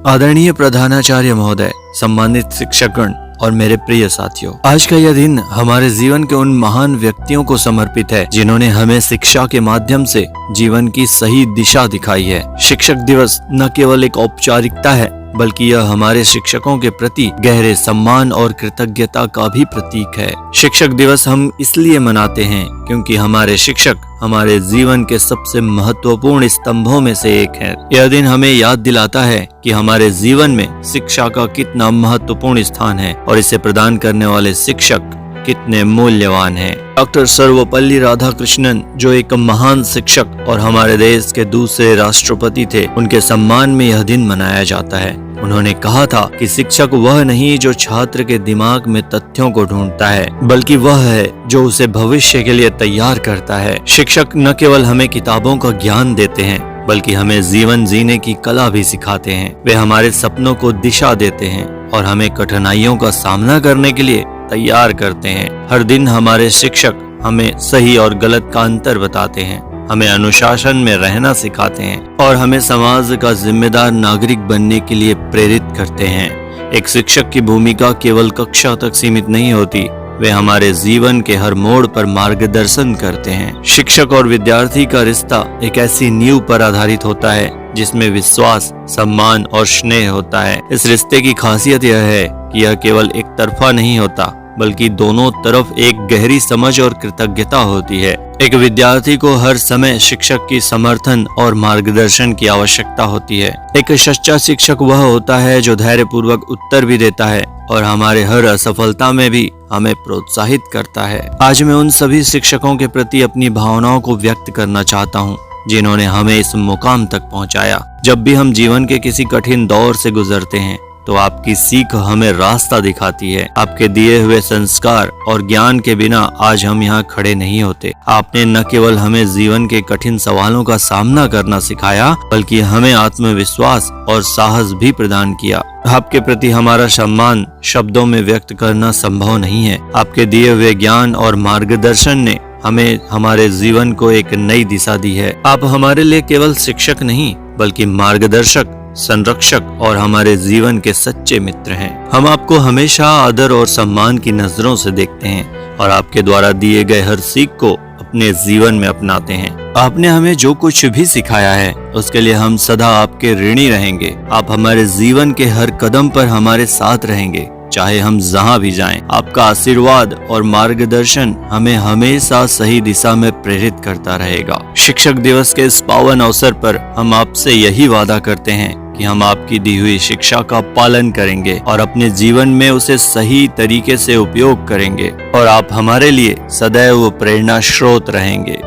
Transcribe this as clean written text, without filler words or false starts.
आदरणीय प्रधानाचार्य महोदय, सम्मानित शिक्षकगण और मेरे प्रिय साथियों, आज का यह दिन हमारे जीवन के उन महान व्यक्तियों को समर्पित है जिन्होंने हमें शिक्षा के माध्यम से जीवन की सही दिशा दिखाई है। शिक्षक दिवस न केवल एक औपचारिकता है बल्कि यह हमारे शिक्षकों के प्रति गहरे सम्मान और कृतज्ञता का भी प्रतीक है। शिक्षक दिवस हम इसलिए मनाते हैं क्योंकि हमारे शिक्षक हमारे जीवन के सबसे महत्वपूर्ण स्तंभों में से एक है। यह दिन हमें याद दिलाता है कि हमारे जीवन में शिक्षा का कितना महत्वपूर्ण स्थान है और इसे प्रदान करने वाले शिक्षक कितने मूल्यवान हैं। डॉक्टर सर्वपल्ली राधाकृष्णन, जो एक महान शिक्षक और हमारे देश के दूसरे राष्ट्रपति थे, उनके सम्मान में यह दिन मनाया जाता है। उन्होंने कहा था कि शिक्षक वह नहीं जो छात्र के दिमाग में तथ्यों को ढूंढता है, बल्कि वह है जो उसे भविष्य के लिए तैयार करता है। शिक्षक न केवल हमें किताबों का ज्ञान देते हैं बल्कि हमें जीवन जीने की कला भी सिखाते हैं। वे हमारे सपनों को दिशा देते हैं और हमें कठिनाइयों का सामना करने के लिए तैयार करते हैं। हर दिन हमारे शिक्षक हमें सही और गलत का अंतर बताते हैं, हमें अनुशासन में रहना सिखाते हैं और हमें समाज का जिम्मेदार नागरिक बनने के लिए प्रेरित करते हैं। एक शिक्षक की भूमिका केवल कक्षा तक सीमित नहीं होती, वे हमारे जीवन के हर मोड़ पर मार्गदर्शन करते हैं। शिक्षक और विद्यार्थी का रिश्ता एक ऐसी नींव पर आधारित होता है जिसमें विश्वास, सम्मान और स्नेह होता है। इस रिश्ते की खासियत यह है कि यह केवल एक तरफा नहीं होता बल्कि दोनों तरफ एक गहरी समझ और कृतज्ञता होती है। एक विद्यार्थी को हर समय शिक्षक की समर्थन और मार्गदर्शन की आवश्यकता होती है। एक सच्चा शिक्षक वह होता है जो धैर्यपूर्वक उत्तर भी देता है और हमारे हर असफलता में भी हमें प्रोत्साहित करता है। आज मैं उन सभी शिक्षकों के प्रति अपनी भावनाओं को व्यक्त करना चाहता हूँ जिन्होंने हमें इस मुकाम तक पहुँचाया। जब भी हम जीवन के किसी कठिन दौर से गुजरते हैं तो आपकी सीख हमें रास्ता दिखाती है। आपके दिए हुए संस्कार और ज्ञान के बिना आज हम यहाँ खड़े नहीं होते। आपने न केवल हमें जीवन के कठिन सवालों का सामना करना सिखाया बल्कि हमें आत्मविश्वास और साहस भी प्रदान किया। आपके प्रति हमारा सम्मान शब्दों में व्यक्त करना संभव नहीं है। आपके दिए हुए ज्ञान और मार्गदर्शन ने हमें हमारे जीवन को एक नई दिशा दी है। आप हमारे लिए केवल शिक्षक नहीं बल्कि मार्गदर्शक, संरक्षक और हमारे जीवन के सच्चे मित्र हैं। हम आपको हमेशा आदर और सम्मान की नजरों से देखते हैं और आपके द्वारा दिए गए हर सीख को अपने जीवन में अपनाते हैं। आपने हमें जो कुछ भी सिखाया है उसके लिए हम सदा आपके ऋणी रहेंगे। आप हमारे जीवन के हर कदम पर हमारे साथ रहेंगे, चाहे हम जहाँ भी जाएं। आपका आशीर्वाद और मार्गदर्शन हमें हमेशा सही दिशा में प्रेरित करता रहेगा। शिक्षक दिवस के इस पावन अवसर पर हम आपसे यही वादा करते हैं कि हम आपकी दी हुई शिक्षा का पालन करेंगे और अपने जीवन में उसे सही तरीके से उपयोग करेंगे और आप हमारे लिए सदैव प्रेरणा स्रोत रहेंगे।